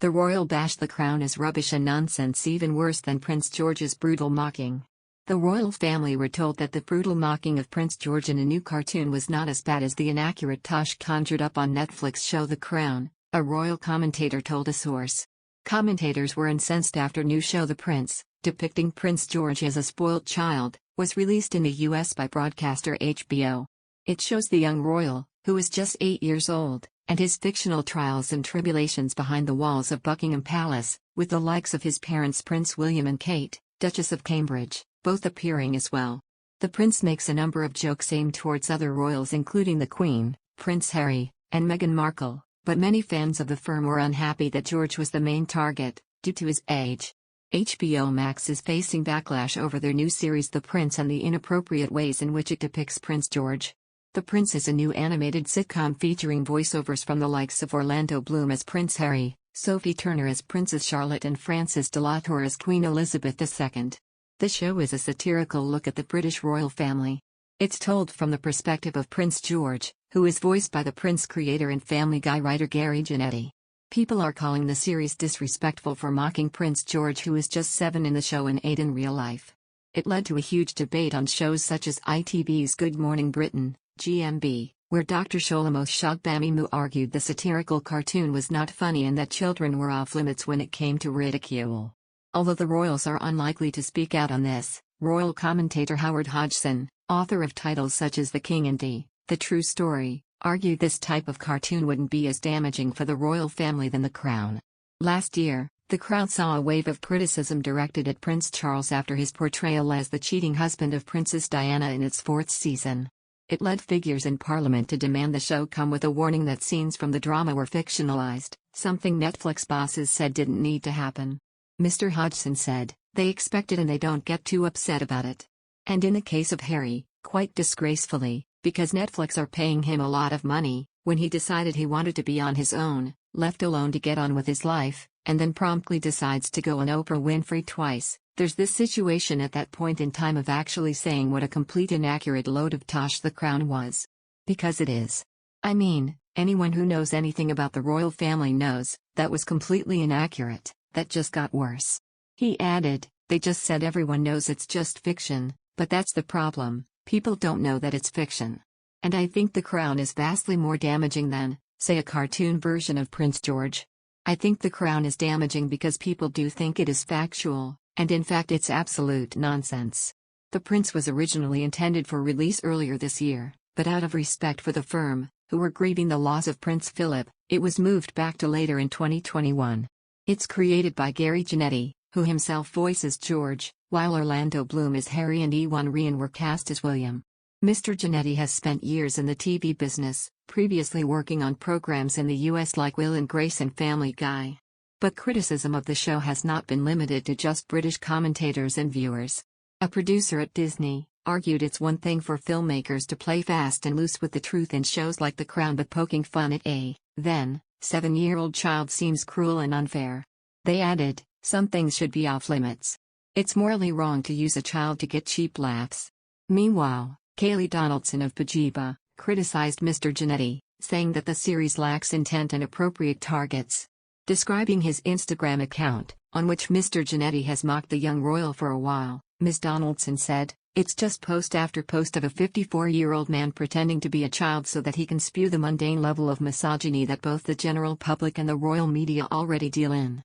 The royal bashed the crown as rubbish and nonsense, even worse than Prince George's brutal mocking. The royal family were told that the brutal mocking of Prince George in a new cartoon was not as bad as the inaccurate tosh conjured up on Netflix show The Crown, a royal commentator told a source. Commentators were incensed after new show The Prince, depicting Prince George as a spoilt child, was released in the US by broadcaster HBO. It shows the young royal, who is just 8 years old, and his fictional trials and tribulations behind the walls of Buckingham Palace, with the likes of his parents Prince William and Kate, Duchess of Cambridge, both appearing as well. The prince makes a number of jokes aimed towards other royals including the Queen, Prince Harry, and Meghan Markle, but many fans of the firm were unhappy that George was the main target, due to his age. HBO Max is facing backlash over their new series The Prince and the inappropriate ways in which it depicts Prince George. The Prince is a new animated sitcom featuring voiceovers from the likes of Orlando Bloom as Prince Harry, Sophie Turner as Princess Charlotte and Frances de la Tour as Queen Elizabeth II. The show is a satirical look at the British royal family. It's told from the perspective of Prince George, who is voiced by the Prince creator and Family Guy writer Gary Janetti. People are calling the series disrespectful for mocking Prince George, who is just 7 in the show and 8 in real life. It led to a huge debate on shows such as ITV's Good Morning Britain, GMB, where Dr. Sholomos Shogbamimu argued the satirical cartoon was not funny and that children were off limits when it came to ridicule. Although the royals are unlikely to speak out on this, royal commentator Howard Hodgson, author of titles such as The King and The True Story, argued this type of cartoon wouldn't be as damaging for the royal family than The Crown. Last year, The Crown saw a wave of criticism directed at Prince Charles after his portrayal as the cheating husband of Princess Diana in its 4th season. It led figures in Parliament to demand the show come with a warning that scenes from the drama were fictionalized, something Netflix bosses said didn't need to happen. Mr. Hodgson said, "They expect it and they don't get too upset about it." And in the case of Harry, quite disgracefully, because Netflix are paying him a lot of money, when he decided he wanted to be on his own, left alone to get on with his life, and then promptly decides to go on Oprah Winfrey twice, there's this situation at that point in time of actually saying what a complete inaccurate load of tosh The Crown was. Because it is. I mean, anyone who knows anything about the royal family knows, that was completely inaccurate, that just got worse. He added, "They just said everyone knows it's just fiction, but that's the problem, people don't know that it's fiction." And I think The Crown is vastly more damaging than, say, a cartoon version of Prince George. I think The Crown is damaging because people do think it is factual, and in fact it's absolute nonsense. The Prince was originally intended for release earlier this year, but out of respect for the firm, who were grieving the loss of Prince Philip, it was moved back to later in 2021. It's created by Gary Janetti, who himself voices George, while Orlando Bloom is Harry and Ewan Ryan were cast as William. Mr. Janetti has spent years in the TV business, previously working on programs in the US like Will and Grace and Family Guy. But criticism of the show has not been limited to just British commentators and viewers. A producer at Disney argued it's one thing for filmmakers to play fast and loose with the truth in shows like The Crown, but poking fun at a, then, 7-year-old child seems cruel and unfair. They added, "Some things should be off limits. It's morally wrong to use a child to get cheap laughs." Meanwhile, Kayleigh Donaldson of Pajiba criticized Mr. Janetti, saying that the series lacks intent and appropriate targets. Describing his Instagram account, on which Mr. Janetti has mocked the young royal for a while, Ms. Donaldson said, "It's just post after post of a 54-year-old man pretending to be a child so that he can spew the mundane level of misogyny that both the general public and the royal media already deal in."